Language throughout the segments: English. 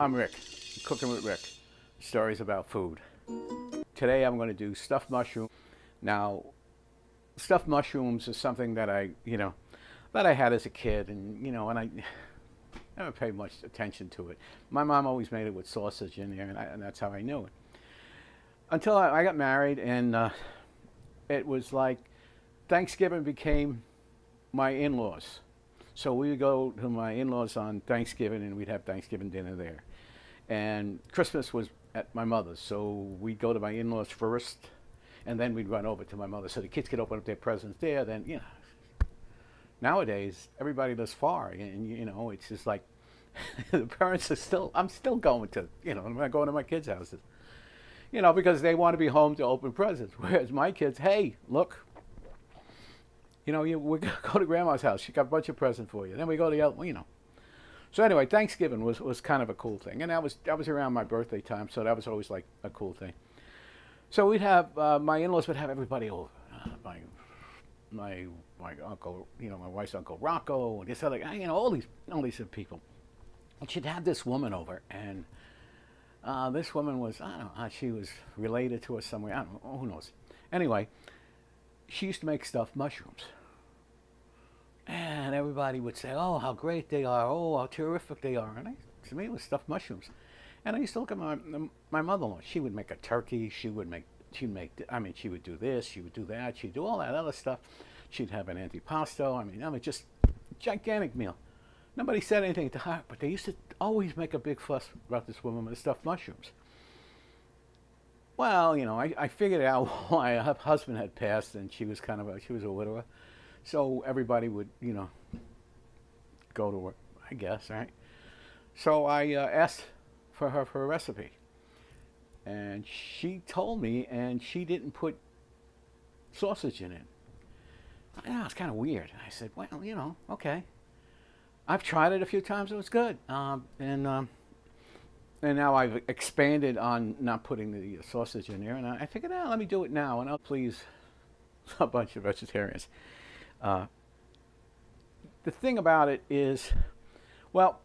I'm Rick, Cooking with Rick, stories about food. Today I'm going to do stuffed mushroom. Now, stuffed mushrooms is something that I had as a kid, and and I never paid much attention to it. My mom always made it with sausage in there, and that's how I knew it. Until I got married, and it was like Thanksgiving became my in-laws. So we would go to my in-laws on Thanksgiving, and we'd have Thanksgiving dinner there. And Christmas was at my mother's, so we'd go to my in-laws first, and then we'd run over to my mother so the kids could open up their presents there. Then, nowadays, everybody lives far, and it's just like the parents are still, I'm still going to, I'm not going to my kids' houses, because they want to be home to open presents. Whereas my kids, hey, look, we're going to go to Grandma's house. She got a bunch of presents for you. Then we go to, So anyway, Thanksgiving was kind of a cool thing. And that was around my birthday time, so that was always like a cool thing. So we'd have, my in-laws would have everybody over. My uncle, my wife's uncle Rocco, and this other guy, all these people. And she'd have this woman over, and this woman was, I don't know, she was related to us somewhere. I don't know, who knows. Anyway, she used to make stuffed mushrooms. And everybody would say, oh, how great they are. Oh, how terrific they are. And to me, it was stuffed mushrooms. And I used to look at my mother-in-law. She would make a turkey. She would do this. She would do that. She'd do all that other stuff. She'd have an antipasto. Just gigantic meal. Nobody said anything to her, but they used to always make a big fuss about this woman with the stuffed mushrooms. Well, I figured out why her husband had passed, and she was she was a widower. So everybody would, go to work, I guess, right? So I asked for her for a recipe. And she told me, and she didn't put sausage in it. I know, it's kind of weird. I said, well, okay. I've tried it a few times, it was good. And now I've expanded on not putting the sausage in there. And I figured, let me do it now, and I'll please a bunch of vegetarians. The thing about it is, well,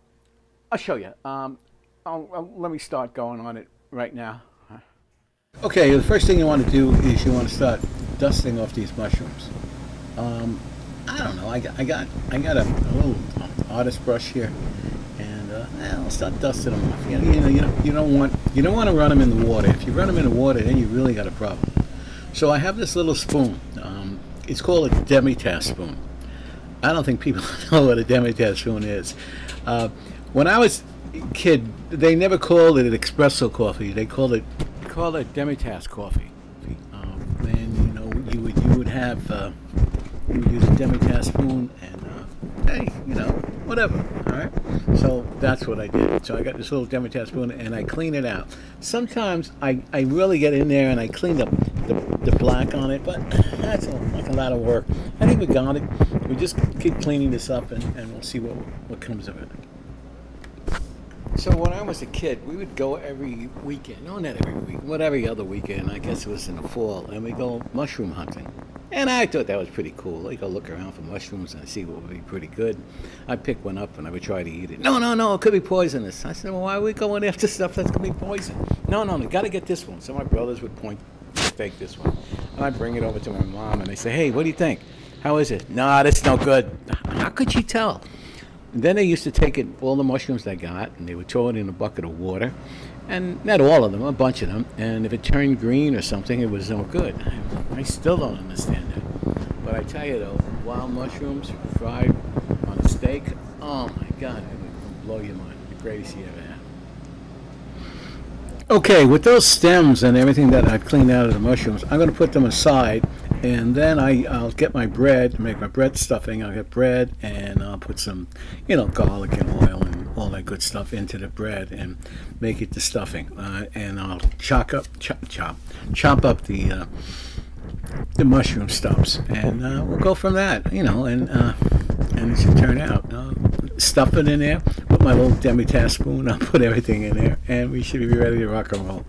I'll show you. Let me start going on it right now. Okay, the first thing you want to do is you want to start dusting off these mushrooms. I don't know. I got a little artist brush here, and I'll start dusting them off. You don't want to run them in the water. If you run them in the water, then you really got a problem. So I have this little spoon. It's called a demi-tasse spoon. I don't think people know what a demi-tasse spoon is. When I was a kid, they never called it an espresso coffee. They called it demi-tasse coffee. And you would use a demi-tasse spoon, and hey, whatever. All right. So that's what I did. So I got this little demi-tasse spoon, and I clean it out. Sometimes I really get in there and I clean up the black on it, but that's like a lot of work. I think we got it. We just keep cleaning this up, and we'll see what comes of it. So when I was a kid, we would go every weekend, no, not every week, but every other weekend, I guess it was in the fall, and we'd go mushroom hunting. And I thought that was pretty cool. I'd go look around for mushrooms and see what would be pretty good. I'd pick one up and I would try to eat it. No, it could be poisonous. I said, well, why are we going after stuff that's going to be poison? No, we got to get this one. So my brothers would take this one. And I'd bring it over to my mom, and they say, hey, what do you think? How is it? Nah, that's no good. How could she tell? And then they used to take all the mushrooms they got, and they would throw it in a bucket of water. And not all of them, a bunch of them. And if it turned green or something, it was no good. I still don't understand that. But I tell you, though, wild mushrooms fried on a steak, oh, my God, it would blow your mind. The greatest you ever had. Okay, with those stems and everything that I've cleaned out of the mushrooms, I'm going to put them aside. And then I'll get my bread, make my bread stuffing. I'll get bread, and I'll put some, garlic and oil and all that good stuff into the bread and make it the stuffing. And I'll chop up the mushroom stubs, and we'll go from that, and it should turn out. Stuff it in there, put my little demi-tasse spoon, I'll put everything in there, and we should be ready to rock and roll.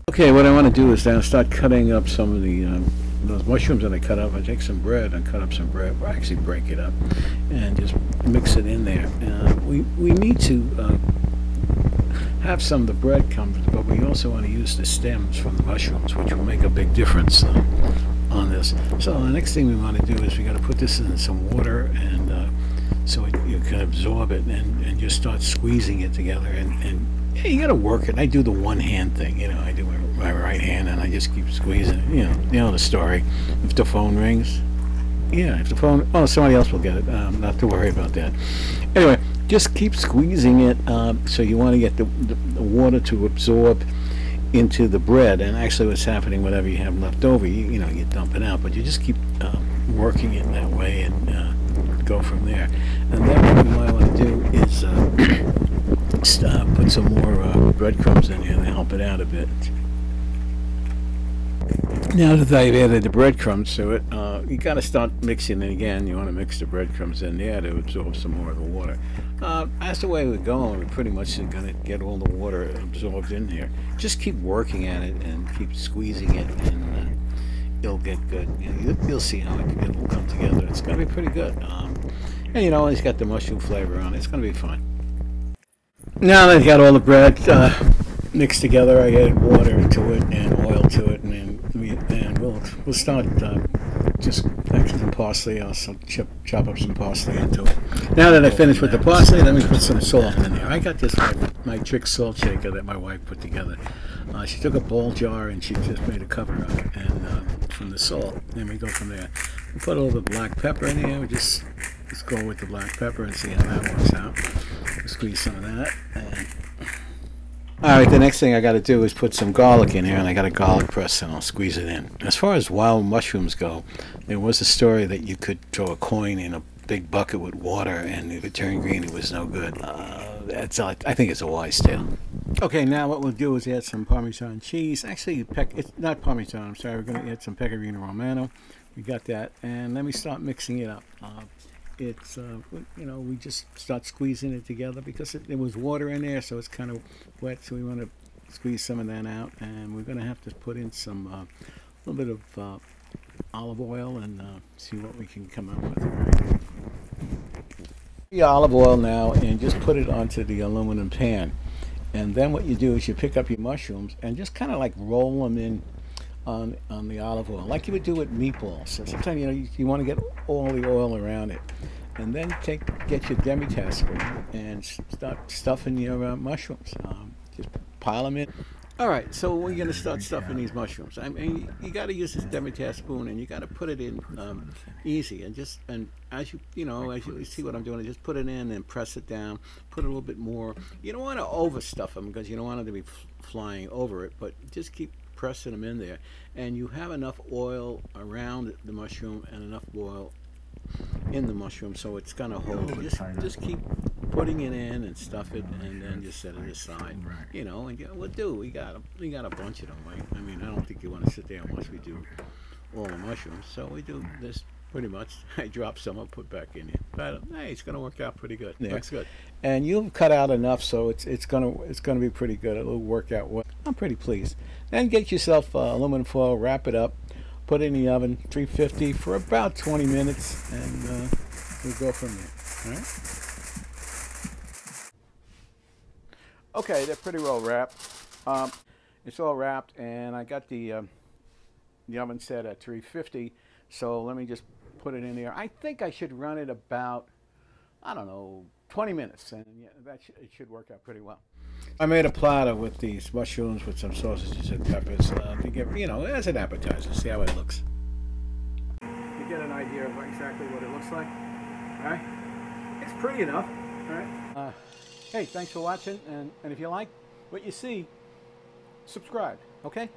Okay, what I want to do is now start cutting up some of the those mushrooms that I cut up, I take some bread and cut up some bread, or actually break it up, and just mix it in there. We need to have some of the breadcrumbs, but we also want to use the stems from the mushrooms, which will make a big difference on this. So the next thing we want to do is we got to put this in some water, and so you can absorb it, and just start squeezing it together, and yeah, you got to work it. I do the one hand thing, you know. I do my right hand, and I just keep squeezing it. You know the story. If the phone rings, yeah, if the phone, oh, somebody else will get it. Not to worry about that. Anyway, just keep squeezing it. So you want to get the water to absorb into the bread, and actually what's happening, whatever you have left over, you know, you dump it out, but you just keep working it that way, and go from there. And then what you might want to do is put some more breadcrumbs in here to help it out a bit. Now that I've added the breadcrumbs to it, you got to start mixing it again. You want to mix the breadcrumbs in there to absorb some more of the water. As the way we're going, we're pretty much going to get all the water absorbed in here. Just keep working at it and keep squeezing it, and it'll get good. You'll see how it'll come together. It's going to be pretty good. And you know, it's got the mushroom flavor on it. It's going to be fun. Now that I've got all the bread mixed together, I added water to it and oil to it, and we'll start just actually some parsley. I'll chop up some parsley into it. Now that I finished with the parsley, let me put some salt in there. I got this my trick salt shaker that my wife put together. She took a bowl jar and she just made a cover of it, and from the salt, and we go from there. We put a little bit of black pepper in here. We just go with the black pepper and see how that works out. We'll squeeze some of that. And alright, the next thing I got to do is put some garlic in here, and I got a garlic press, and I'll squeeze it in. As far as wild mushrooms go, there was a story that you could throw a coin in a big bucket with water, and if it turned green, it was no good. I think it's a wise tale. Okay, now what we'll do is add some Parmesan cheese. Actually, it's not Parmesan, I'm sorry. We're going to add some Pecorino Romano. We got that, and then we start mixing it up. It's you know, we just start squeezing it together because there was water in there, so it's kind of wet, so we want to squeeze some of that out, and we're going to have to put in some little bit of olive oil and see what we can come up with. Right? The olive oil now, and just put it onto the aluminum pan, and then what you do is you pick up your mushrooms and just kind of like roll them in on the olive oil, like you would do with meatballs. So sometimes, you know, you want to get all the oil around it, and then get your demitasse spoon and start stuffing your mushrooms. Just pile them in. All right, so we're going to start stuffing these mushrooms. I mean, you got to use this demitasse spoon, and you got to put it in easy, and as you see what I'm doing, I just put it in and press it down. Put a little bit more. You don't want to overstuff them because you don't want them to be flying over it, but just keep pressing them in there, and you have enough oil around the mushroom and enough oil in the mushroom so it's gonna hold. Just keep putting it in and stuff it, and then just set it aside. You know, and we'll do. We got a bunch of them. I mean, I don't think you want to sit there and watch me do all the mushrooms. So we do this pretty much. I drop some, I'll put back in here. But hey, it's gonna work out pretty good. Yeah. Looks good. And you've cut out enough, so it's gonna be pretty good. It'll work out well. I'm pretty pleased. Then get yourself aluminum foil, wrap it up, put it in the oven, 350 for about 20 minutes, and we'll go from there. All right. Okay, they're pretty well wrapped. It's all wrapped, and I got the oven set at 350. So let me just put it in there. I think I should run it about, I don't know, 20 minutes, and yeah, it should work out pretty well. I made a platter with these mushrooms with some sausages and peppers to get, you know, as an appetizer. See how it looks. You get an idea of exactly what it looks like. All right, it's pretty enough. All right. Hey, thanks for watching, and if you like what you see, subscribe. Okay.